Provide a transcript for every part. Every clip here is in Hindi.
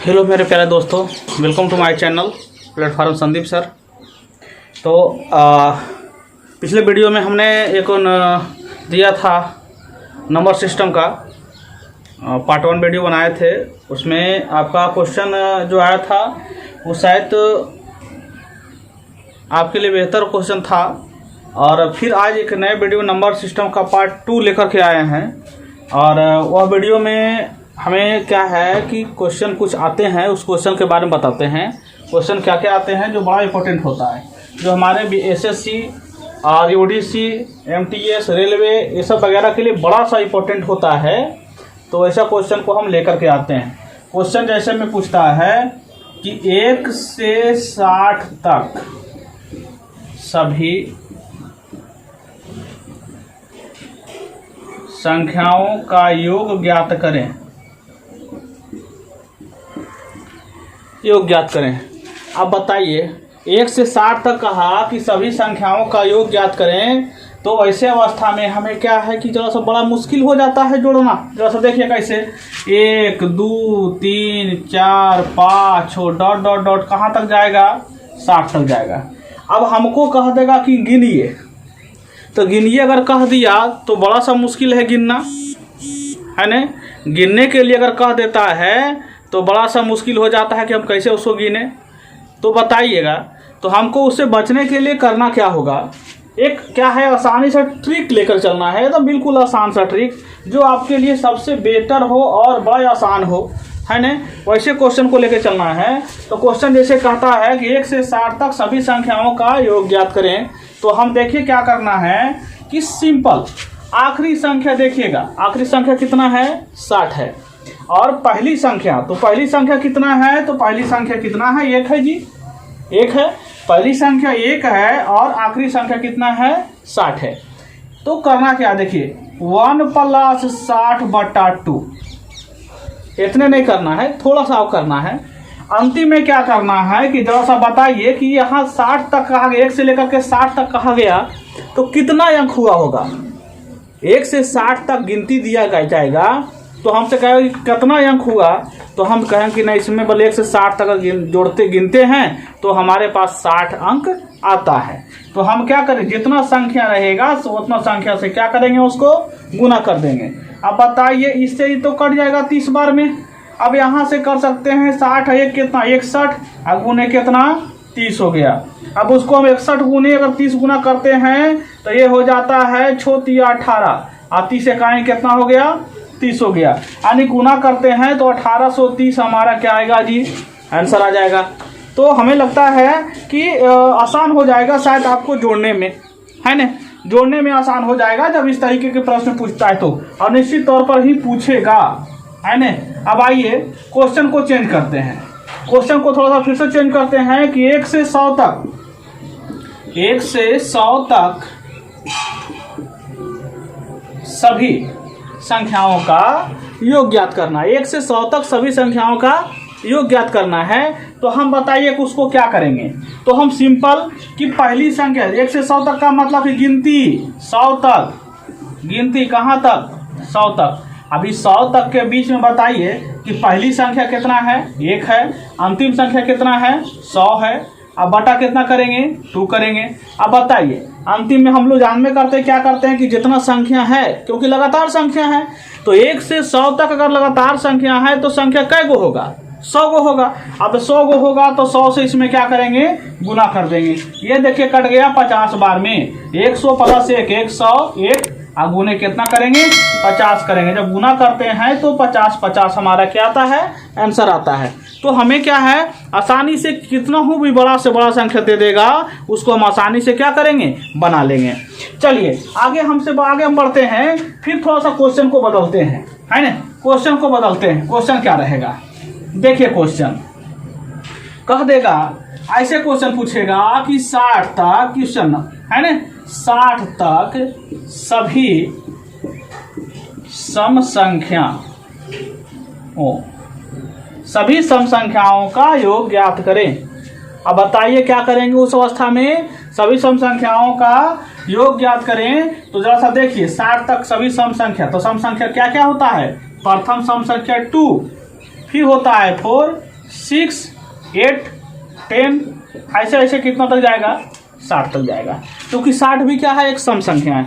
हेलो मेरे प्यारे दोस्तों, welcome to my channel platform Sandeep sir. तो पिछले वीडियो में हमने एक दिया था नंबर सिस्टम का पार्ट 1 वीडियो बनाए थे। उसमें आपका क्वेश्चन जो आया था वो शायद आपके लिए बेहतर क्वेश्चन था। और फिर आज एक नए वीडियो नंबर सिस्टम का पार्ट 2 लेकर के आए हैं। और वह वीडियो में हमें क्या है कि क्वेश्चन कुछ आते हैं, उस क्वेश्चन के बारे में बताते हैं। क्वेश्चन क्या क्या आते हैं जो बड़ा इंपॉर्टेंट होता है, जो हमारे एसएससी और यूडीसी, एमटीएस, रेलवे ये सब वगैरह के लिए बड़ा सा इंपॉर्टेंट होता है। तो ऐसा क्वेश्चन को हम लेकर के आते हैं। क्वेश्चन जैसे में पूछता है कि 1 से 60 तक सभी संख्याओं का योग ज्ञात करें। योग ज्ञात करें। अब बताइए, 1 से 60 तक कहा कि सभी संख्याओं का योग ज्ञात करें। तो ऐसे अवस्था में हमें क्या है कि जरा सा बड़ा मुश्किल हो जाता है जोड़ना। जरा सा देखिए कैसे 1 2 3 4 5 डॉट डॉट डॉट कहाँ तक जाएगा, 60 तक जाएगा। अब हमको कह देगा कि गिनिए, तो गिनिए अगर कह दिया तो बड़ा सा मुश्किल है गिनना, है ना। गिनने के लिए अगर कह देता है तो बड़ा सा मुश्किल हो जाता है कि हम कैसे उसको गिने। तो बताइएगा, तो हमको उससे बचने के लिए करना क्या होगा। एक क्या है, आसानी सा ट्रिक लेकर चलना है, तो बिल्कुल आसान सा ट्रिक जो आपके लिए सबसे बेटर हो और बड़ा आसान हो, है ना। वैसे क्वेश्चन को लेकर चलना है। तो क्वेश्चन जैसे कहता है कि 1 से 60 तक सभी संख्याओं का योग ज्ञात करें। तो हम देखिए क्या करना है कि सिंपल आखिरी संख्या देखिएगा। आखिरी संख्या कितना है, 60 है। और पहली संख्या, तो पहली संख्या कितना है, तो पहली संख्या कितना है, 1 है जी, 1 है। पहली संख्या 1 है और आखिरी संख्या कितना है, 60 है। तो करना क्या, देखिए 1 + 60/2। इतने नहीं करना है, थोड़ा सा और करना है। अंतिम में क्या करना है कि जरा सा बताइए कि यहाँ 60 तक कहा गया, 1 से लेकर के 60 तक कहा गया, तो कितना अंक हुआ होगा। 1 से 60 तक गिनती दिया जाएगा, तो हमसे कहेगा कि कितना अंक हुआ। तो हम कहेंगे कि नहीं, इसमें बल 1 से 60 तक जोड़ते गिनते हैं तो हमारे पास 60 अंक आता है। तो हम क्या करें, जितना संख्या रहेगा उतना संख्या से क्या करेंगे, उसको गुना कर देंगे। अब बताइए, इससे ही तो कट जाएगा 30 बार में। अब यहाँ से कर सकते हैं 60 है कितना, 61, और गुने कितना, 30 हो गया। अब उसको हम 61 गुने अगर 30 गुना करते हैं तो ये हो जाता है 6 × 18, और 30 इकाई कितना हो गया, 30 हो गया। यानी गुना करते हैं तो 1830 हमारा क्या आएगा जी, आंसर आ जाएगा। तो हमें लगता है कि आसान हो जाएगा शायद आपको जोड़ने में, है ना। जोड़ने में आसान हो जाएगा जब इस तरीके के प्रश्न पूछता है तो, और निश्चित तौर पर ही पूछेगा, है ना। अब आइए क्वेश्चन को चेंज करते हैं। क्वेश्चन को थोड़ा सा फिर से चेंज करते हैं कि 1 से 100 तक, 1 से 100 तक सभी संख्याओं का योग ज्ञात करना है। 1 से 100 तक सभी संख्याओं का योग ज्ञात करना है। तो हम बताइए कि उसको क्या करेंगे। तो हम सिंपल कि पहली संख्या 1 से 100 तक का मतलब कि गिनती 100 तक, गिनती कहाँ तक, 100 तक। अभी 100 तक के बीच में बताइए कि पहली संख्या कितना है, 1 है। अंतिम संख्या कितना है, 100 है। अब बटा कितना करेंगे, 2 करेंगे। अब बताइए, अंतिम में हम लोग जान में करते क्या करते हैं कि जितना संख्या है, क्योंकि लगातार संख्या है, तो 1 से 100 तक अगर लगातार संख्या है तो संख्या कै गो होगा, 100 गो होगा। अब 100 गो होगा तो 100 से इसमें क्या करेंगे, गुना कर देंगे। ये देखिए कट गया 50 बार में, 100 + 1 101, और गुने कितना करेंगे, 50 करेंगे। जब गुना करते हैं तो 50 हमारा क्या आता है, आंसर आता है। तो हमें क्या है, आसानी से कितना हो भी बड़ा से बड़ा संख्या दे देगा, उसको हम आसानी से क्या करेंगे, बना लेंगे। चलिए आगे हम बढ़ते हैं। फिर थोड़ा सा क्वेश्चन को बदलते हैं, है ना। क्वेश्चन को बदलते हैं। क्वेश्चन क्या रहेगा, देखिए क्वेश्चन कह देगा, ऐसे क्वेश्चन पूछेगा कि 60 तक, क्वेश्चन है ना, 60 तक सभी सम संख्याओं का योग ज्ञात करें। अब बताइए क्या करेंगे उस अवस्था में, सभी सम संख्याओं का योग ज्ञात करें। तो जरा सा देखिए 60 तक सभी सम संख्या, तो सम संख्या क्या क्या होता है, प्रथम सम संख्या 2, फिर होता है 4, 6, 8, 10 ऐसे ऐसे कितना तक जाएगा, 60 तक जाएगा, क्योंकि 60 भी क्या है, एक सम संख्या है।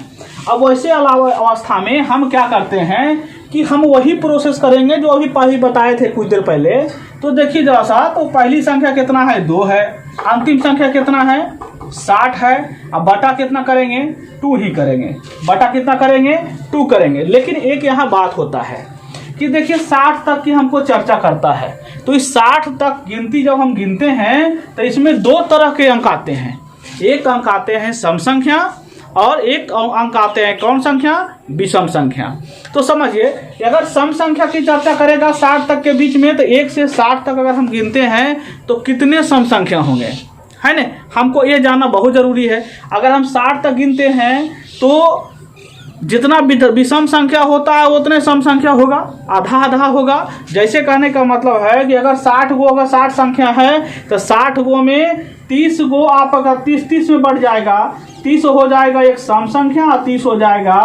अब वैसे अलावा अवस्था में हम क्या करते हैं कि हम वही प्रोसेस करेंगे जो अभी पहले बताए थे कुछ देर पहले। तो देखिए जरा सा, तो पहली संख्या कितना है, 2 है, अंतिम संख्या कितना है, 60 है। अब बटा कितना करेंगे, 2 ही करेंगे, बटा कितना करेंगे, 2 करेंगे। लेकिन एक यहाँ बात होता है कि देखिए 60 तक की हमको चर्चा करता है, तो इस 60 तक गिनती जब हम गिनते हैं तो इसमें 2 तरह के अंक आते हैं। एक अंक आते हैं सम संख्या और एक अंक आते हैं कौन संख्या, विषम संख्या। तो समझिए अगर सम संख्या की चर्चा करेगा 60 तक के बीच में, तो 1 से 60 तक अगर हम गिनते हैं तो कितने सम संख्या होंगे, है ना, हमको ये जानना बहुत जरूरी है। अगर हम 60 तक गिनते हैं तो जितना विषम संख्या होता है उतने सम संख्या होगा, आधा आधा होगा। जैसे कहने का मतलब है कि अगर 60 संख्या है तो 60 गो में 30 गो आप अगर 30 में बढ़ जाएगा, 30 हो जाएगा एक सम संख्या और 30 हो जाएगा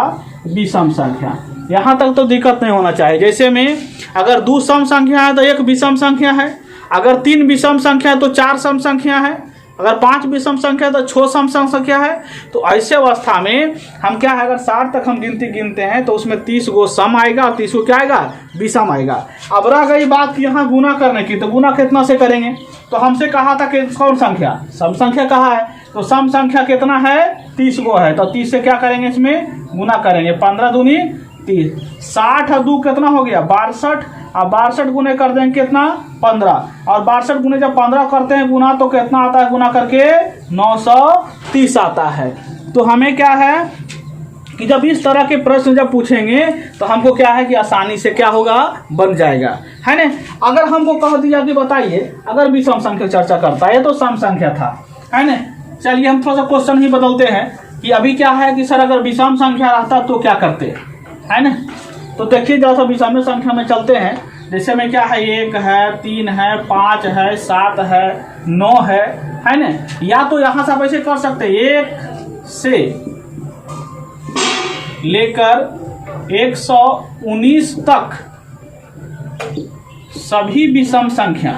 विषम संख्या। यहाँ तक तो दिक्कत नहीं होना चाहिए। जैसे में अगर 2 सम संख्या है तो 1 विषम संख्या है, अगर 3 विषम संख्या है तो 4 सम संख्या है, अगर 5 विषम संख्या है तो 6 सम संख्या है। तो ऐसे अवस्था में हम क्या है, अगर 60 तक हम गिनते हैं तो उसमें 30 गो सम आएगा और 30 को क्या आएगा, विषम आएगा। अब रह गई बात यहाँ गुना करने की, तो गुना कितना से करेंगे, तो हमसे कहा था कि कौन संख्या, सम संख्या कहा है, तो सम संख्या कितना है, 30 गो है, तो 30 से क्या करेंगे, इसमें गुना करेंगे, 15 दूनी 30, 60 और 2 कितना हो गया, 62, अब 62 गुने कर देंगे कितना, 15, और 62 गुने जब 15 करते हैं गुना तो कितना आता है, गुना करके 930 आता है। तो हमें क्या है कि जब इस तरह के प्रश्न जब पूछेंगे तो हमको क्या है कि आसानी से क्या होगा, बन जाएगा, है ना। अगर हमको कह दिया कि बताइए अगर विषम संख्या चर्चा करता है तो सम संख्या था, है ना। चलिए हम थोड़ा सा क्वेश्चन ही बदलते हैं कि अभी क्या है कि सर अगर विषम संख्या रहता तो क्या करते, है ना। तो देखिए जरा सा विषम संख्या में चलते हैं। जैसे में क्या है, 1 है, 3 है, 5 है, 7 है, 9 है ना। या तो यहाँ से आप ऐसे कर सकते हैं, 1 से लेकर 119 तक सभी विषम संख्या,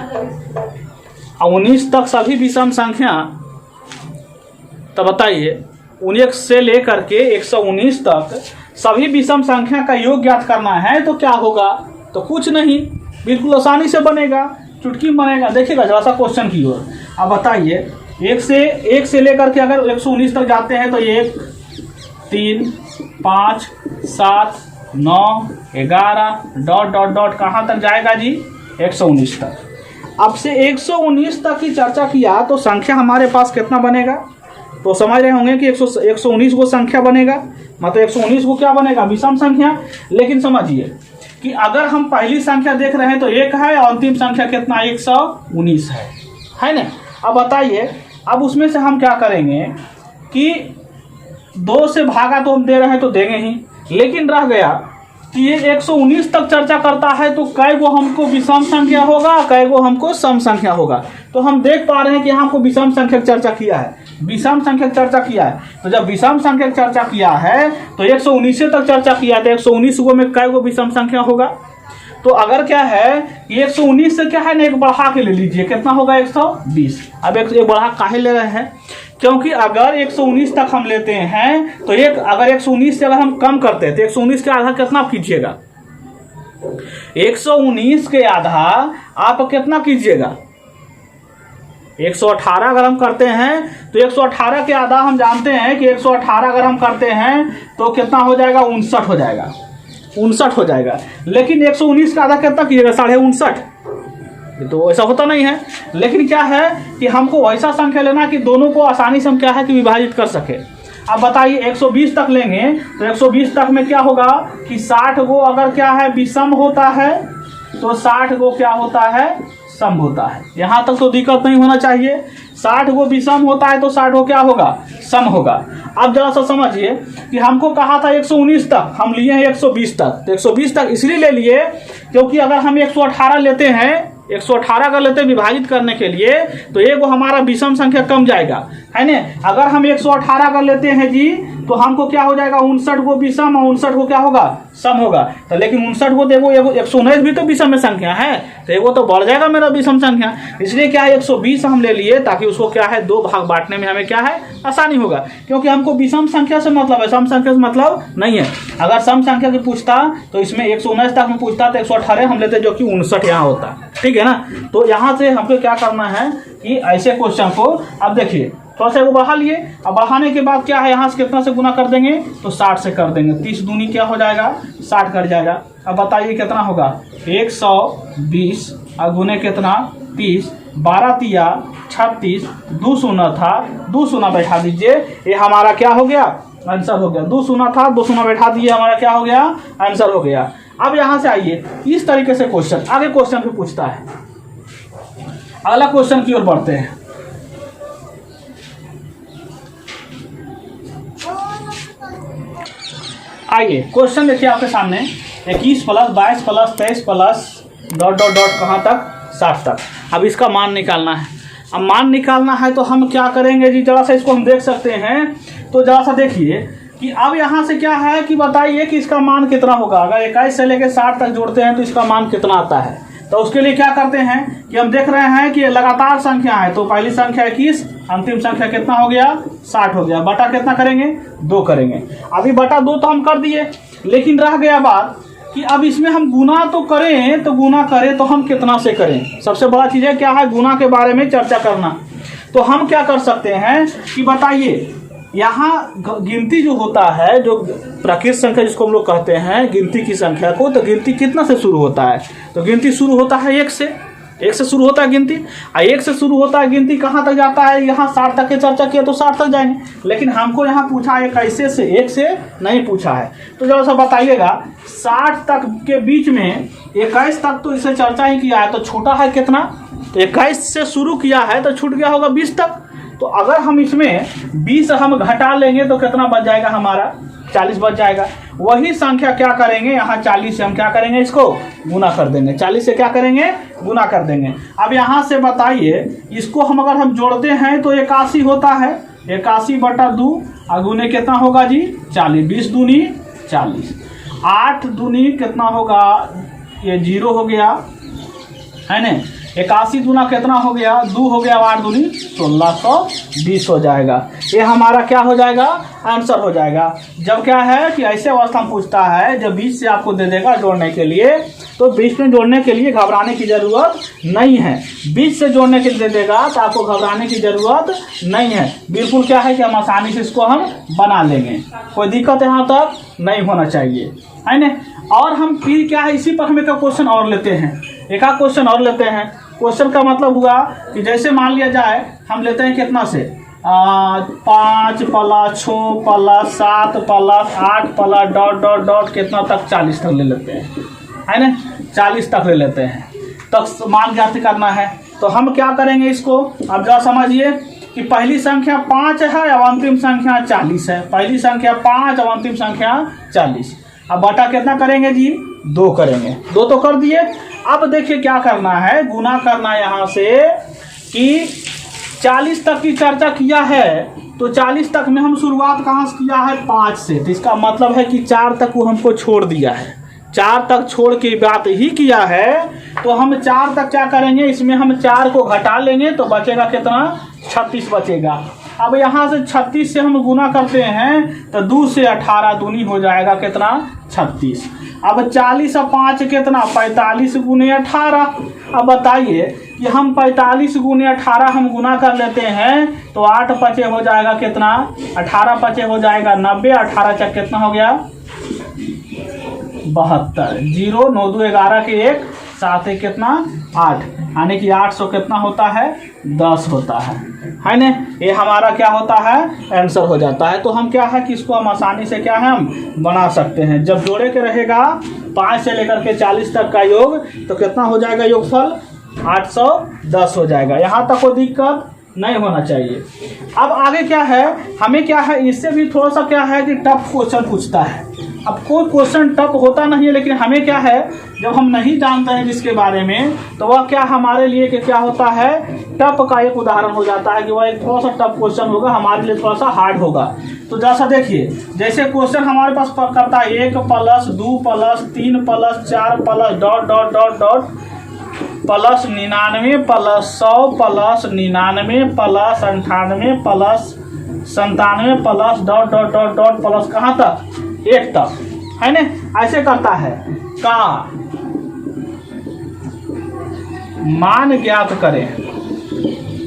19 तक सभी विषम संख्या। तो बताइए 19 से लेकर के 119 तक सभी विषम संख्या का योग ज्ञात करना है तो क्या होगा, तो कुछ नहीं, बिल्कुल आसानी से बनेगा, चुटकी बनेगा। देखिएगा जरा सा क्वेश्चन की ओर। अब बताइए 1 से लेकर के अगर 119 तक जाते हैं तो 1, 3, 5, 7, 9, 11 डॉट डॉट डॉट कहाँ तक जाएगा जी, 119 तक। अब से 119 तक की चर्चा किया तो संख्या हमारे पास कितना बनेगा, तो समझ रहे होंगे कि 119 को संख्या बनेगा, मतलब 119 को क्या बनेगा, विषम संख्या। लेकिन समझिए कि अगर हम पहली संख्या देख रहे हैं तो 1 है और अंतिम संख्या कितना, 119 है ना। अब बताइए, अब उसमें से हम क्या करेंगे कि 2 से भागा तो हम दे रहे हैं तो देंगे ही, लेकिन रह गया कि ये 119 तक चर्चा करता है तो कै गो हमको विषम संख्या होगा, कै गो हमको सम संख्या होगा। तो हम देख पा रहे हैं कि हमको विषम संख्या की चर्चा किया है, विषम संख्या की चर्चा किया है। तो जब विषम संख्या की चर्चा किया है तो 119 तक चर्चा किया तो 119 गो में कै गो विषम संख्या होगा। तो अगर क्या है कि 119 से क्या है ना, एक बढ़ा के ले लीजिए, कितना होगा, 120। अब एक बढ़ा काहे ले रहे हैं, क्योंकि अगर 119 तक हम लेते हैं तो अगर 119 से अगर हम कम करते हैं तो 119 के आधा कितना कीजिएगा, 119 के आधा आप कितना कीजिएगा, 118 अगर हम करते हैं तो 118 के आधा हम जानते हैं कि 118 अगर हम करते हैं तो कितना हो जाएगा, 59 हो जाएगा, 59 हो जाएगा। लेकिन 119 का आधा कितना कीजिएगा, 59.5। तो ऐसा होता नहीं है। लेकिन क्या है कि हमको वैसा संख्या लेना कि दोनों को आसानी से हम क्या है कि विभाजित कर सके। अब बताइए 120 तक लेंगे तो 120 तक में क्या होगा कि 60 गो अगर क्या है विषम होता है तो 60 गो क्या होता है, सम होता है। यहाँ तक तो दिक्कत नहीं होना चाहिए। 60 गो विषम होता है तो 60 गो क्या होगा, सम होगा। अब जरा सा समझिए कि हमको कहा था 119 तक, हम लिए हैं 120 तक। तो 120 तक इसलिए ले लिए क्योंकि अगर हम 118 लेते हैं 118 कर लेते हैं विभाजित करने के लिए, तो एक वो हमारा विषम संख्या कम जाएगा, है ना। अगर हम 118 कर लेते हैं जी तो हमको क्या हो जाएगा, 59 को विषम और 59 को क्या होगा, सम होगा। तो लेकिन 59 को देखो 119 भी तो विषम में संख्या है, तो एगो तो बढ़ जाएगा मेरा विषम संख्या, इसलिए क्या है 120 हम ले लिए ताकि उसको क्या है 2 भाग बांटने में हमें क्या है आसानी होगा, क्योंकि हमको विषम संख्या से मतलब है, सम संख्या से मतलब नहीं है। अगर सम संख्या की पूछता तो इसमें 119 तक में पूछता तो 118 हम लेते जो कि 59 यहाँ होता, ठीक है ना। तो यहाँ से हमको क्या करना है कि ऐसे क्वेश्चन को, अब देखिए थोड़ा सा वो बढ़ा लिए, अब बढ़ाने के बाद क्या है यहाँ से कितना से गुना कर देंगे तो 60 से कर देंगे, 30 दूनी क्या हो जाएगा 60 कर जाएगा। अब बताइए कितना होगा 120 और गुने कितना 30, 12 तिया 36, 2 शून्य था 2 शून्य बैठा दीजिए, ये हमारा क्या हो गया आंसर हो गया। 2 शून्य था 2 शून्य बैठा दिए, हमारा क्या हो गया आंसर हो गया। अब यहाँ से आइए इस तरीके से क्वेश्चन आगे क्वेश्चन भी पूछता है, अगला क्वेश्चन की ओर बढ़ते हैं। आइए क्वेश्चन देखिए आपके सामने 21 plus 22 plus 23 plus dot dot dot कहाँ तक 60 तक। अब इसका मान निकालना है। अब मान निकालना है तो हम क्या करेंगे जी, जरा सा इसको हम देख सकते हैं, तो जरा सा देखिए कि अब यहाँ से क्या है कि बताइए कि इसका मान कितना होगा। अगर 21 से लेकर 60 तक जोड़ते हैं तो इसका मान कितना आता है। तो उसके लिए क्या करते हैं कि हम देख रहे हैं कि लगातार संख्या है, तो पहली संख्या 21, अंतिम संख्या कितना हो गया 60 हो गया, बटा कितना करेंगे 2 करेंगे। अभी बटा 2 तो हम कर दिए, लेकिन रह गया बात कि अब इसमें हम गुना तो करें, तो गुना करें तो हम कितना से करें। सबसे बड़ा चीज़ है क्या है, गुना के बारे में चर्चा करना। तो हम क्या कर सकते हैं कि बताइए यहाँ गिनती जो होता है, जो प्राकृत संख्या जिसको हम लोग कहते हैं गिनती की संख्या को, तो गिनती कितना से शुरू होता है, तो गिनती शुरू होता है 1 से, 1 से शुरू होता है गिनती, और 1 से शुरू होता है गिनती कहाँ तक जाता है, यहाँ 60 तक की चर्चा किया तो 60 तक जाएंगे, लेकिन हमको यहाँ पूछा है 21 से 1 से नहीं पूछा है। तो जरा सा बताइएगा 60 तक के बीच में 21 तक तो इसे चर्चा ही किया है, तो छोटा है कितना, तो 21 से शुरू किया है तो छूट गया होगा 20 तक। तो अगर हम इसमें 20 हम घटा लेंगे तो कितना बच जाएगा हमारा 40 बच जाएगा। वही संख्या क्या करेंगे यहाँ 40 से हम क्या करेंगे इसको गुना कर देंगे, 40 से क्या करेंगे गुना कर देंगे। अब यहाँ से बताइए इसको हम अगर हम जोड़ते हैं तो 81 होता है, 81 बटा 2 और गुने कितना होगा जी 40, 20 दूनी 40, 8 दूनी कितना होगा ये 0 हो गया है ना, 81 दूना कितना हो गया 2 हो गया, 8 दूनी 1620 हो जाएगा। ये हमारा क्या हो जाएगा आंसर हो जाएगा। जब क्या है कि ऐसे अवस्था में पूछता है जब 20 से आपको दे देगा जोड़ने के लिए, तो 20 में जोड़ने के लिए घबराने की ज़रूरत नहीं है। 20 से जोड़ने के लिए दे देगा तो आपको घबराने की ज़रूरत नहीं है, बिल्कुल क्या है कि हम आसानी से इसको हम बना लेंगे, कोई दिक्कत यहाँ तक नहीं होना चाहिए, है ना। और हम फिर क्या है इसी पर हम एक क्वेश्चन और लेते हैं, एक क्वेश्चन और लेते हैं। क्वेश्चन का मतलब हुआ कि जैसे मान लिया जाए हम लेते हैं कितना से 5 plus 6 plus 7 plus 8 plus dot dot dot कितना तक 40 तक ले लेते हैं, है ना, 40 तक ले लेते हैं, तक मान ज्ञात करना है। तो हम क्या करेंगे इसको, अब जरा समझिए कि पहली संख्या 5 है और अंतिम संख्या 40 है, पहली संख्या 5 और अंतिम संख्या 40। अब बटा कितना करेंगे जी 2 करेंगे, 2 तो कर दिए। अब देखिए क्या करना है, गुना करना है यहाँ से कि 40 तक की चर्चा किया है, तो 40 तक में हम शुरुआत कहाँ से किया है 5 से, तो इसका मतलब है कि 4 तक वो हमको छोड़ दिया है, 4 तक छोड़ के बात ही किया है। तो हम 4 तक क्या करेंगे, इसमें हम 4 को घटा लेंगे तो बचेगा कितना 36 बचेगा। अब यहाँ से 36 से हम गुना करते हैं तो 2 से 18 दूनी हो जाएगा कितना 36। अब 40 और 5 कितना 45 गुने 18। अब बताइए कि हम 45 गुने 18 हम गुना कर लेते हैं तो 8 पचे हो जाएगा कितना 18 पचे हो जाएगा 90, 18 चक कितना हो गया 72, 0 9 2 11 के 1 7 1 कितना 8, यानी कि 800 कितना होता है 10 होता है ना। ये हमारा क्या होता है आंसर हो जाता है। तो हम क्या है कि इसको हम आसानी से क्या है हम बना सकते हैं। जब जोड़े के रहेगा 5 से लेकर के 40 तक का योग तो कितना हो जाएगा योगफल 810 हो जाएगा। यहाँ तक कोई दिक्कत नहीं होना चाहिए। अब आगे क्या है, हमें क्या है इससे भी थोड़ा सा क्या है कि टफ क्वेश्चन पूछता है। अब कोई क्वेश्चन टफ होता नहीं है, लेकिन हमें क्या है, जब हम नहीं जानते हैं जिसके बारे में, तो वह क्या हमारे लिए कि क्या होता है, टफ का एक उदाहरण हो जाता है कि वह एक थोड़ा सा टफ क्वेश्चन होगा, हमारे लिए थोड़ा सा हार्ड होगा। तो जैसा देखिए, जैसे क्वेश्चन हमारे पास करता है 1 + 2 + 3 + 4 + dot dot dot dot +99 + 100 + 99 + 98 + 97 + dot dot dot dot plus कहाँ तक, 1 तक, है ना। ऐसे करता है। का मान ज्ञात करें।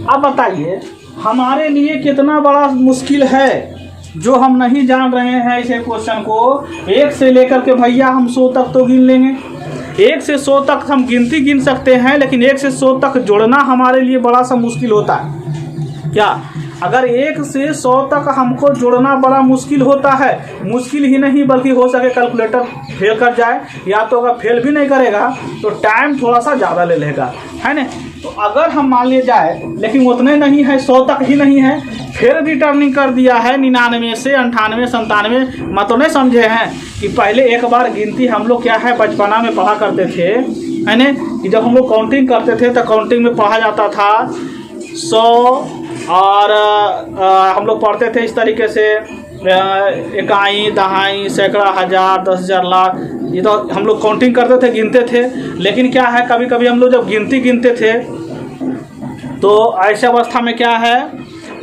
अब बताइए हमारे लिए कितना बड़ा मुश्किल है जो हम नहीं जान रहे हैं इसे क्वेश्चन को। 1 से लेकर के भैया हम 100 तक तो गिन लेंगे, 1 से 100 तक हम गिनती गिन सकते हैं, लेकिन 1 से 100 तक जोड़ना हमारे लिए बड़ा सा मुश्किल होता है। क्या अगर 1 से 100 तक हमको जोड़ना बड़ा मुश्किल होता है, मुश्किल ही नहीं बल्कि हो सके कैलकुलेटर फेल कर जाए, या तो अगर फेल भी नहीं करेगा तो टाइम थोड़ा सा ज़्यादा ले लेगा, है ना। तो अगर हम मान लिए जाए, लेकिन उतने नहीं है, 100 तक ही नहीं है, फिर रिटर्निंग कर दिया है 99 से 98 97। मतलब नहीं समझे हैं कि पहले एक बार गिनती हम लोग क्या है बचपना में पढ़ा करते थे, है ना, कि जब हम लोग काउंटिंग करते थे तो काउंटिंग में पढ़ा जाता था 100 और हम लोग पढ़ते थे इस तरीके से इकाई, दहाई, सैकड़ा, हज़ार, 10,000, लाख। ये तो हम लोग काउंटिंग करते थे, गिनते थे। लेकिन क्या है, कभी कभी हम लोग जब गिनती गिनते थे तो ऐसे अवस्था में क्या है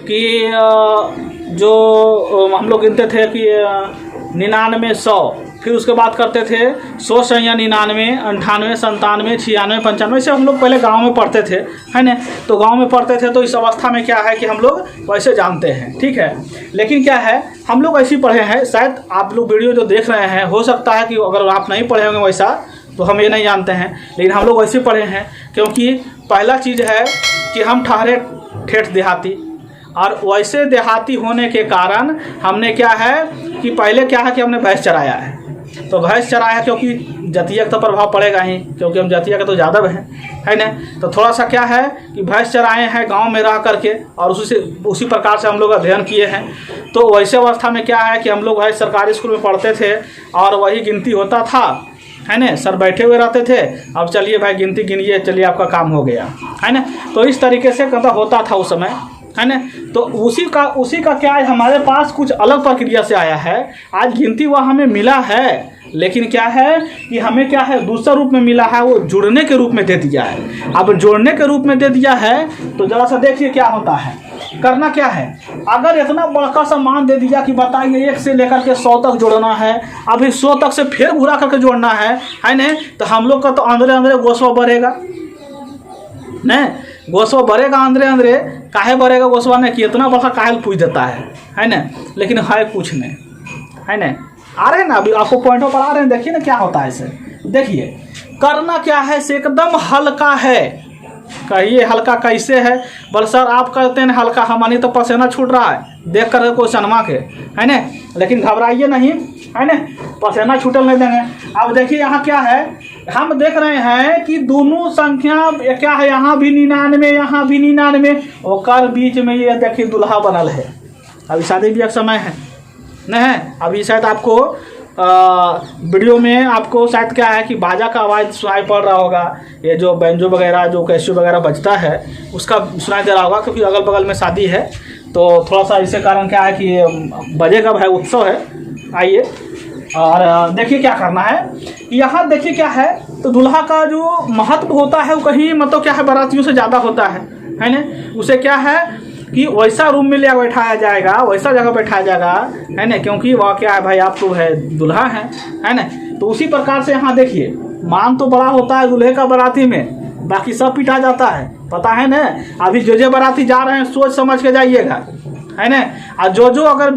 कि जो हम लोग गिनते थे कि 99 100, फिर उसके बाद करते थे 100 से 99 98 97 96 95। से हम लोग पहले गांव में पढ़ते थे, है ना। तो गांव में पढ़ते थे तो इस अवस्था में क्या है कि हम लोग वैसे जानते हैं, ठीक है। लेकिन क्या है, हम लोग ऐसे पढ़े हैं, शायद आप लोग वीडियो जो देख रहे हैं हो सकता है कि अगर आप नहीं पढ़े होंगे वैसा तो हम ये नहीं जानते हैं, लेकिन हम लोग वैसे पढ़े हैं क्योंकि पहला चीज़ है कि हम ठहरे ठेठ देहाती, और वैसे देहाती होने के कारण हमने क्या है कि पहले क्या है कि हमने भैंस चराया है। तो भैंस चराया क्योंकि जतिया का तो प्रभाव पड़ेगा ही, क्योंकि हम जतिया का तो ज़्यादा है ना। तो थोड़ा सा क्या है कि भैंस चराए हैं गांव में रह करके, और उसी प्रकार से हम लोग अध्ययन किए हैं। तो वैसे अवस्था में क्या है कि हम लोग सरकारी स्कूल में पढ़ते थे और वही गिनती होता था, है ना। सर बैठे हुए रहते थे, अब चलिए भाई गिनती गिनिए, चलिए आपका काम हो गया, है ना। तो इस तरीके से होता था उस समय, है ना। तो उसी का क्या है, हमारे पास कुछ अलग प्रक्रिया से आया है। आज गिनती वह हमें मिला है, लेकिन क्या है कि हमें क्या है दूसरा रूप में मिला है, वो जुड़ने के रूप में दे दिया है। अब जोड़ने के रूप में दे दिया है तो जरा सा देखिए क्या होता है। करना क्या है, अगर इतना बड़का सा मान दे दिया कि बताइए 1 से लेकर के 100 तक जोड़ना है, अभी 100 तक से फिर घुरा करके जोड़ना है ना। तो हम लोग का तो अंदरे अंदरे गोसवा बढ़ेगा न, गोसवा बढ़ेगा अंदरे अंदरे। काहे बढ़ेगा गोसवा ने कि इतना बड़ा काहे पूछ देता है ना। लेकिन है कुछ नहीं, है ना। आ रहे हैं ना, अभी आपको पॉइंटों पर आ रहे हैं, देखिए ना क्या होता है इसे। देखिए करना क्या है, से एकदम हल्का है। कहिए हल्का कैसे है, बोले सर आप कहते हैं हल्का, हमारी तो पसीना छूट रहा है देख कर क्वेश्चनमा के, है ना। लेकिन घबराइए नहीं, है ना, पसीना छूटल नहीं देंगे। अब देखिए यहाँ क्या है, हम देख रहे हैं कि दोनों संख्या क्या है, यहाँ भी 99 यहाँ भी 99, और बीच में ये देखिए दूल्हा बनल है। अभी शादी ब्याह का समय है नहीं, अभी शायद आपको वीडियो में आपको शायद क्या है कि बाजा का आवाज़ सुनाई पड़ रहा होगा, ये जो बैंजो वगैरह जो कैशियो वगैरह बजता है उसका सुनाई दे रहा होगा, क्योंकि अगल बगल में शादी है। तो थोड़ा सा इसे कारण क्या है कि बजेगा भाई, उत्सव है। आइए और देखिए क्या करना है। यहाँ देखिए क्या है, तो दूल्हा का जो महत्व होता है वो कहीं मतलब क्या है बारातियों से ज़्यादा होता है ना। उसे क्या है कि वैसा रूम में ले बैठाया जाएगा, वैसा जगह बैठाया जाएगा, है ना, क्योंकि वह क्या है भाई आप तो है दूल्हा है ना। तो उसी प्रकार से यहाँ देखिए मान तो बड़ा होता है दूल्हे का बाराती में, बाकी सब पिटा जाता है, पता है ना। अभी जो बाराती जा रहे हैं सोच समझ के जाइएगा, है ना। और जो अगर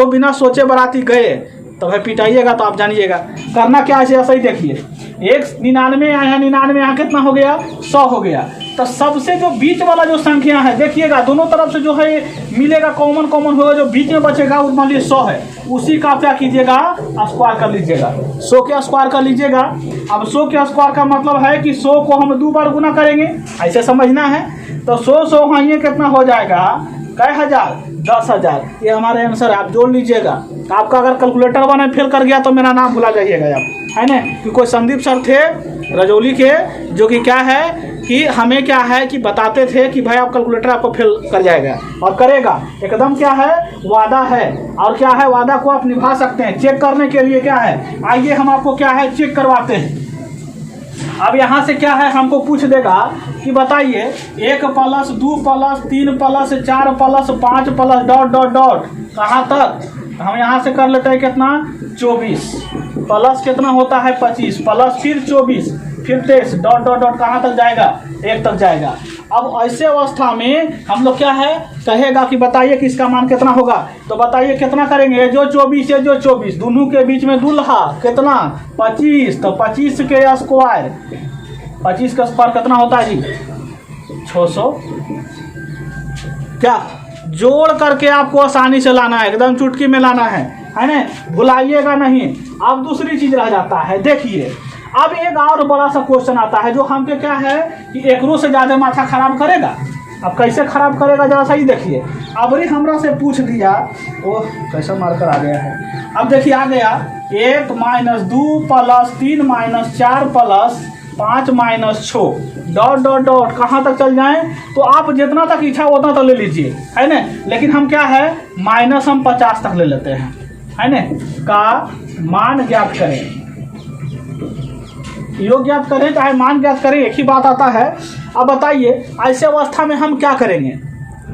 बिना सोचे बाराती गए तो भाई पिटाइएगा, तो आप जानिएगा। करना क्या है, ऐसा ही देखिए 99 यहाँ कितना हो गया, 100 हो गया। तो सबसे जो बीच वाला जो संख्या है देखिएगा, दोनों तरफ से जो है मिलेगा, कॉमन होगा, जो बीच में बचेगा वो मान लीजिए 100 है, उसी का क्या कीजिएगा स्क्वायर कर लीजिएगा, 100 के स्क्वायर कर लीजिएगा। अब 100 के स्क्वायर का मतलब है कि 100 को हम 2 बार गुना करेंगे, ऐसे समझना है। तो 100 हाँ ये कितना हो जाएगा, कई हज़ार, 10,000। ये हमारे आंसर है, आप जोड़ लीजिएगा। आपका अगर कैलकुलेटर बने फेल कर गया तो मेरा नाम भुला जाइएगा आप, है ना। कि कोई संदीप सर थे रजौली के, जो कि क्या है कि हमें क्या है कि बताते थे कि भाई आप कैलकुलेटर आपको फेल कर जाएगा और करेगा, एकदम क्या है वादा है। और क्या है, वादा को आप निभा सकते हैं। चेक करने के लिए क्या है, आइए हम आपको क्या है चेक करवाते हैं। अब यहाँ से क्या है हमको पूछ देगा कि बताइए 1 + 2 + 3 + 4 + 5 + डॉट डॉट डॉट कहाँ तक। हम यहाँ से कर लेते हैं कितना 24 प्लस कितना होता है 25 प्लस फिर 24 फिर 23 डॉट डॉट डॉट कहाँ तक जाएगा 1 तक जाएगा। अब ऐसे अवस्था में हम लोग क्या है कहेगा कि बताइए कि इसका मान कितना होगा। तो बताइए कितना करेंगे, ये जो 24 है जो 24 दोनों के बीच में दुल्हा कितना 25, तो 25 के स्क्वायर 25 का स्क्वायर कितना होता है जी 600। क्या जोड़ करके आपको आसानी से लाना है, एकदम चुटकी में लाना है ना, भुलाइएगा नहीं। अब दूसरी चीज रह जाता है, देखिए अब एक और बड़ा सा क्वेश्चन आता है जो हमके क्या है कि एकरों से ज्यादा माथा खराब करेगा। अब कैसे खराब करेगा जरा सही देखिए। अब ही हमरा से पूछ दिया, वो कैसा मार्कर आ गया है। अब देखिए आ गया 1 - 2 + 3 - 4 + 5 - 6 डॉट डॉट डॉट कहाँ तक चल जाएं। तो आप जितना तक इच्छा उतना तक ले लीजिए, है ना। लेकिन हम क्या है माइनस हम 50 तक ले लेते हैं, है ना। का मान ज्ञात करें, योग ज्ञात करें चाहे मान ज्ञात करें एक ही बात आता है। अब बताइए ऐसे अवस्था में हम क्या करेंगे,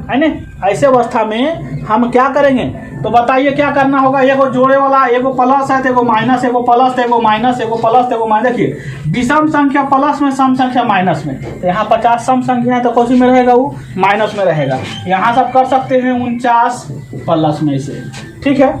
है ना। ऐसे अवस्था में हम क्या करेंगे तो बताइए क्या करना होगा। एगो जोड़े वाला एगो प्लस है तो एगो माइनस, एगो प्लस तो एगो माइनस, एगो प्लस तो एगो माइनस। देखिए विषम संख्या प्लस में, सम संख्या माइनस में। तो यहाँ 50 सम संख्या है तो कौन सी में रहेगा, वो माइनस में रहेगा। यहाँ सब कर सकते हैं 49 प्लस में से, ठीक है।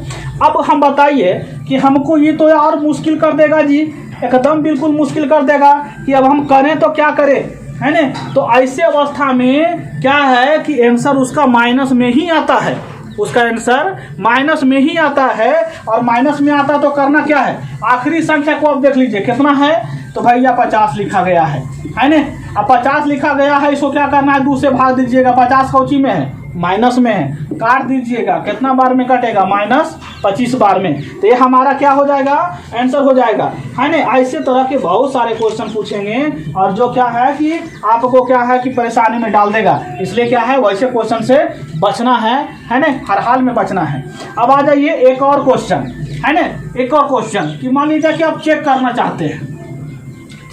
अब हम बताइए कि हमको ये तो और मुश्किल कर देगा जी, एकदम बिल्कुल मुश्किल कर देगा कि अब हम करें तो क्या करें, है ना। तो ऐसे अवस्था में क्या है कि आंसर उसका माइनस में ही आता है, उसका आंसर माइनस में ही आता है। और माइनस में आता तो करना क्या है, आखिरी संख्या को आप देख लीजिए कितना है, तो भैया 50 लिखा गया है ना। अब 50 लिखा गया है, इसको क्या करना है 2 से भाग दीजिएगा। 50 कौची में है माइनस में है, काट दीजिएगा। कितना बार में कटेगा -25 बार में। तो ये हमारा क्या हो जाएगा आंसर हो जाएगा, है ना। ऐसे तरह के बहुत सारे क्वेश्चन पूछेंगे और जो क्या है कि आपको क्या है कि परेशानी में डाल देगा। इसलिए क्या है वैसे क्वेश्चन से बचना है ना, हर हाल में बचना है। अब आ जाइए एक और क्वेश्चन, है ना। एक और क्वेश्चन कि मान लीजिए कि आप चेक करना चाहते हैं,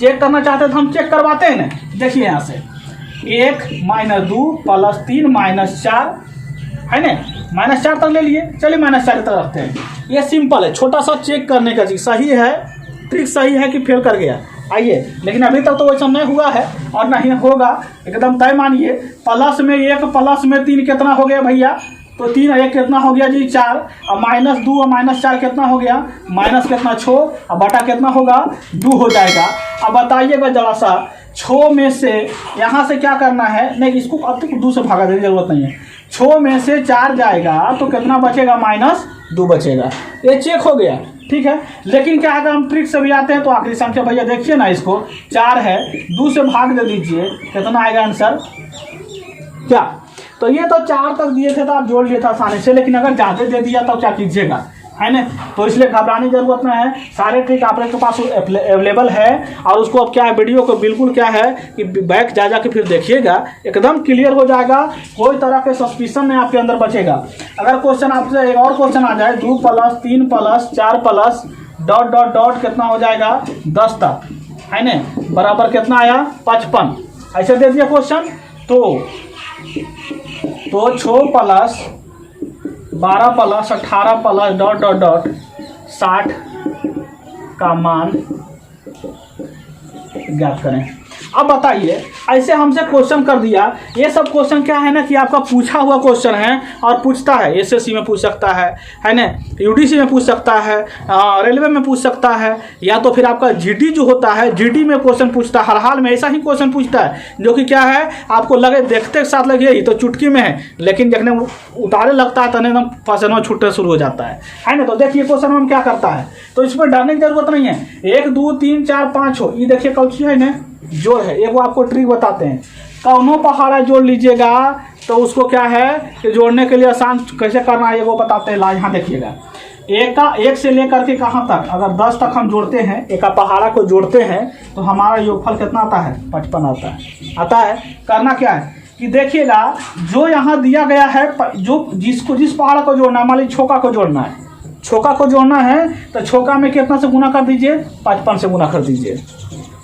चेक करना चाहते हैं तो हम चेक करवाते हैं ना। देखिए यहाँ से 1 - 2 + 3 - 4, है ना। -4 तक ले लिए, चलिए -4 तक रखते हैं। ये सिंपल है, छोटा सा चेक करने का चीज। सही है, ट्रिक सही है कि फेल कर गया, आइए। लेकिन अभी तक तो वैसा नहीं हुआ है और नहीं होगा, एकदम तय मानिए। प्लस में 1 प्लस में 3 कितना हो गया भैया, तो 3 1 कितना हो गया जी 4। अब -2 और -4 कितना हो गया, माइनस कितना 6 और बटा कितना होगा 2 हो जाएगा। अब बताइएगा जरा सा 6 में से यहाँ से क्या करना है, नहीं इसको अब तक 2 से भागा देने की जरूरत नहीं है। 6 में से 4 जाएगा तो कितना बचेगा -2 बचेगा। ये चेक हो गया, ठीक है। लेकिन क्या है हम ट्रिक से भी आते हैं तो आखिरी संख्या भैया देखिए ना, इसको 4 है 2 से भाग दे दीजिए, कितना आएगा आंसर क्या। तो ये तो 4 तक दिए थे तो आप जोड़ लिए था आसानी से, लेकिन अगर ज़्यादा दे दिया तो क्या कीजिएगा, है ना। तो इसलिए घबराने की जरूरत नहीं है, सारे ट्रिक आपके पास अवेलेबल है। और उसको अब क्या है वीडियो को बिल्कुल क्या है कि बैक जा के फिर देखिएगा, एकदम क्लियर हो जाएगा, कोई तरह के सस्पिशन नहीं आपके अंदर बचेगा। अगर क्वेश्चन आपसे एक और क्वेश्चन आ जाए 2 + 3 + 4 + डॉट डॉट डॉट कितना हो जाएगा 10 तक, है ना, बराबर कितना आया 55, ऐसे दे दिया क्वेश्चन। तो 6 + 12 + 18 + डॉट डॉट डॉट 60 का मान ज्ञात करें। अब बताइए ऐसे हमसे क्वेश्चन कर दिया। ये सब क्वेश्चन क्या है ना कि आपका पूछा हुआ क्वेश्चन है और पूछता है, एसएससी में पूछ सकता है ना, यूडीसी में पूछ सकता है, रेलवे में पूछ सकता है, या तो फिर आपका जीडी जो होता है जीडी में क्वेश्चन पूछता है। हर हाल में ऐसा ही क्वेश्चन पूछता है जो कि क्या है आपको लगे देखते साथ लगे ही तो चुटकी में है, लेकिन देखने उतारे लगता है तो एकदम पसीना छूटने शुरू हो जाता है ना। तो देखिए क्वेश्चन में क्या करता है, तो इस पर डरने की जरूरत नहीं है। 1 2 3 4 5 हो, ये देखिए कौची है ना जोड़ है। एक वो आपको ट्रिक बताते हैं, कौनों पहाड़ा जोड़ लीजिएगा तो उसको क्या है कि जोड़ने के लिए आसान कैसे करना है वो बताते हैं। ला यहाँ देखिएगा एक से लेकर के कहाँ तक, अगर 10 तक हम जोड़ते हैं, एक पहाड़ा को जोड़ते हैं तो हमारा योगफल कितना आता है, 55 आता है। करना क्या है कि देखिएगा, जो यहाँ दिया गया है, जो जिस पहाड़ा को जोड़ना है, मान लीजिए छोका को जोड़ना है, छोका को जोड़ना है तो छोका में कितना से गुना कर दीजिए, 55 से गुना कर दीजिए।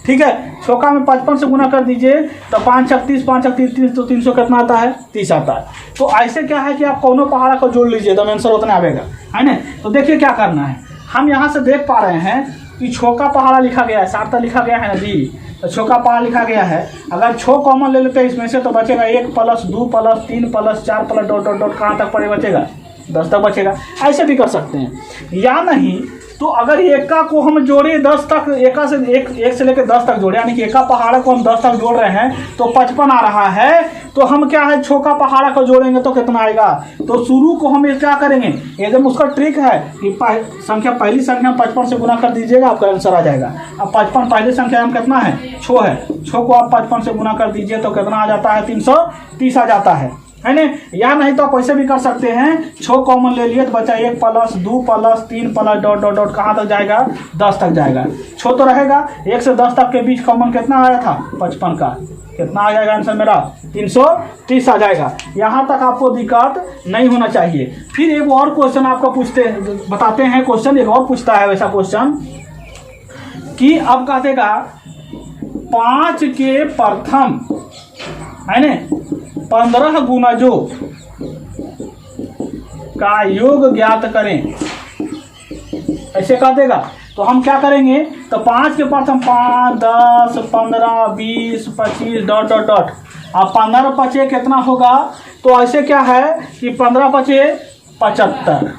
ठीक है, छोका में 55 से गुना कर दीजिए तो 5 छक 30, 5 छक 30, तो 300 कितना आता है, 30 आता है। तो ऐसे क्या है कि आप कौनों पहाड़ा को जोड़ लीजिए तो आंसर उतना आएगा, है ना। तो देखिए क्या करना है, हम यहाँ से देख पा रहे हैं कि छोका पहाड़ा लिखा गया है, 60 तक लिखा गया है ना जी, तो छोका पहाड़ा लिखा गया है। अगर छो कॉमन ले लेते हैं इसमें से तो बचेगा 1 + 2 + 3 + 4 + डॉट डॉट डॉट, कहाँ तक पड़े बचेगा, 10 तक बचेगा। ऐसे भी कर सकते हैं, या नहीं तो अगर एका को हम जोड़े 10 तक, एक से लेकर 10 तक जोड़े, यानी कि एका पहाड़ा को हम 10 तक जोड़ रहे हैं तो 55 आ रहा है। तो हम क्या है, छोका पहाड़ा को जोड़ेंगे तो कितना आएगा, तो शुरू को हम क्या करेंगे, एकदम उसका ट्रिक है कि पहली संख्या 55 से गुना कर दीजिएगा, आपका आंसर आ जाएगा। अब 55 पहली संख्या में कितना है, छो है, छो को आप 55 से गुना कर दीजिए तो कितना आ जाता है, 330 आ जाता है ना। या नहीं तो आप ऐसे भी कर सकते हैं, छो कॉमन ले लिए तो बचा 1 + 2 + 3 + डॉट डॉट डॉट, कहाँ तक जाएगा, 10 तक जाएगा। छो तो रहेगा, 1 से 10 तक के बीच कॉमन कितना आया था, 55 का, कितना आ जाएगा आंसर मेरा, 330 आ जाएगा। यहाँ तक आपको दिक्कत नहीं होना चाहिए। फिर एक और क्वेश्चन आपको बताते हैं, क्वेश्चन एक और पूछता है वैसा क्वेश्चन कि अब कह देगा 5 के प्रथम, है ना, 15 गुणजों का योग ज्ञात करें, ऐसे कह देगा। तो हम क्या करेंगे, तो 5 के प्रथम 5, 10, 15, 20, 25 डॉट डॉट डॉट, अब 15 बचे कितना होगा, तो ऐसे क्या है कि 15 बचे 75,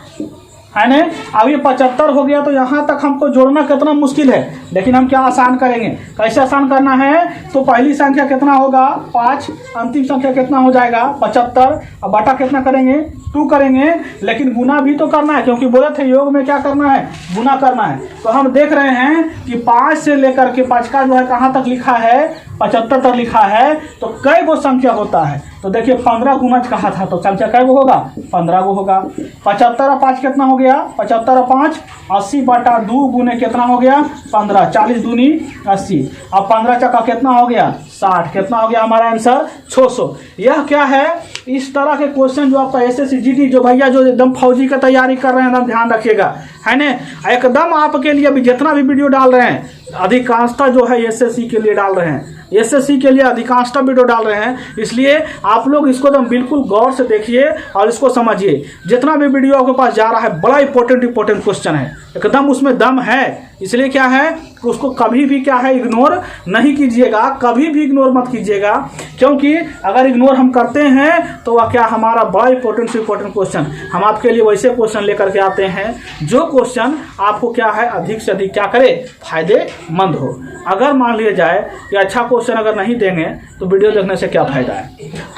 है ना। अब ये 75 हो गया तो यहाँ तक हमको जोड़ना कितना मुश्किल है, लेकिन हम क्या आसान करेंगे, कैसे आसान करना है, तो पहली संख्या कितना होगा, 5, अंतिम संख्या कितना हो जाएगा, 75, अब बटा कितना करेंगे, 2 करेंगे, लेकिन गुना भी तो करना है, क्योंकि बोले थे योग में क्या करना है, गुना करना है। तो हम देख रहे हैं कि 5 से लेकर के 5 का जो है कहाँ तक लिखा है, 75 तक लिखा है, तो कई गो संख्या होता है, तो देखिए 15 गुणज कहा था, तो संख्या कई गो होगा, 15 गो होगा। 75 और 5 कितना हो गया, 75 और 5 80/2 गुने कितना हो गया, 15, 40 दूनी 80, अब 15 चक्का कितना हो गया, 60, कितना हो गया हमारा आंसर, 600। यह क्या है, इस तरह के क्वेश्चन जो आपका SSC GD, जो भैया जो एकदम फौजी का तैयारी कर रहे हैं, एकदम ध्यान रखिएगा, है ना। एकदम आपके लिए अभी जितना भी वीडियो डाल रहे हैं, अधिकांशता जो है SSC के लिए डाल रहे हैं, SSC के लिए अधिकांशता वीडियो डाल रहे हैं, इसलिए आप लोग इसको एकदम बिल्कुल गौर से देखिए और इसको समझिए। जितना भी वीडियो आपके पास जा रहा है, बड़ा इंपॉर्टेंट क्वेश्चन है, एकदम उसमें दम है। इसलिए क्या है कि उसको कभी भी क्या है, इग्नोर नहीं कीजिएगा, कभी भी इग्नोर मत कीजिएगा, क्योंकि अगर इग्नोर हम करते हैं तो वह क्या, हमारा बड़ा इंपॉर्टेंट क्वेश्चन, हम आपके लिए वैसे क्वेश्चन लेकर के आते हैं जो क्वेश्चन आपको क्या है, अधिक से अधिक क्या करे, फायदेमंद हो। अगर मान लिया जाए कि अच्छा क्वेश्चन अगर नहीं देंगे तो वीडियो देखने से क्या फायदा है।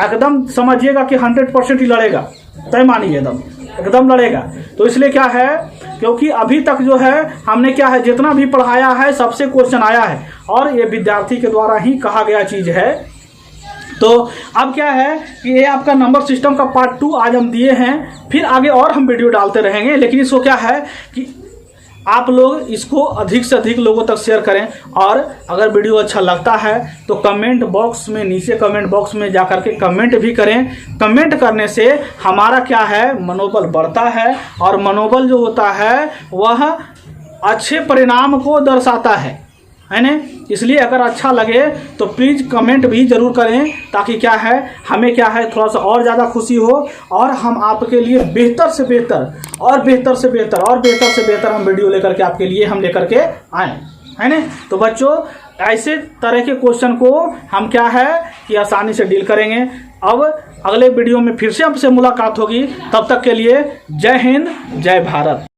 एकदम समझिएगा कि 100% ही लड़ेगा, तय मानिए, एकदम लड़ेगा। तो इसलिए क्या है, क्योंकि अभी तक जो है हमने क्या है, जितना भी पढ़ाया है सबसे क्वेश्चन आया है, और ये विद्यार्थी के द्वारा ही कहा गया चीज़ है। तो अब क्या है कि ये आपका नंबर सिस्टम का पार्ट 2 आज हम दिए हैं, फिर आगे और हम वीडियो डालते रहेंगे। लेकिन इसको क्या है कि आप लोग इसको अधिक से अधिक लोगों तक शेयर करें, और अगर वीडियो अच्छा लगता है तो कमेंट बॉक्स में, नीचे कमेंट बॉक्स में जाकर के कमेंट भी करें। कमेंट करने से हमारा क्या है, मनोबल बढ़ता है, और मनोबल जो होता है वह अच्छे परिणाम को दर्शाता है ना। इसलिए अगर अच्छा लगे तो प्लीज़ कमेंट भी ज़रूर करें, ताकि क्या है, हमें क्या है, थोड़ा सा और ज़्यादा खुशी हो, और हम आपके लिए बेहतर से बेहतर और बेहतर से बेहतर और बेहतर से बेहतर हम वीडियो लेकर के आपके लिए हम लेकर के आएँ, है ना। तो बच्चों, ऐसे तरह के क्वेश्चन को हम क्या है कि आसानी से डील करेंगे। अब अगले वीडियो में फिर से आपसे मुलाकात होगी, तब तक के लिए जय हिंद, जय भारत।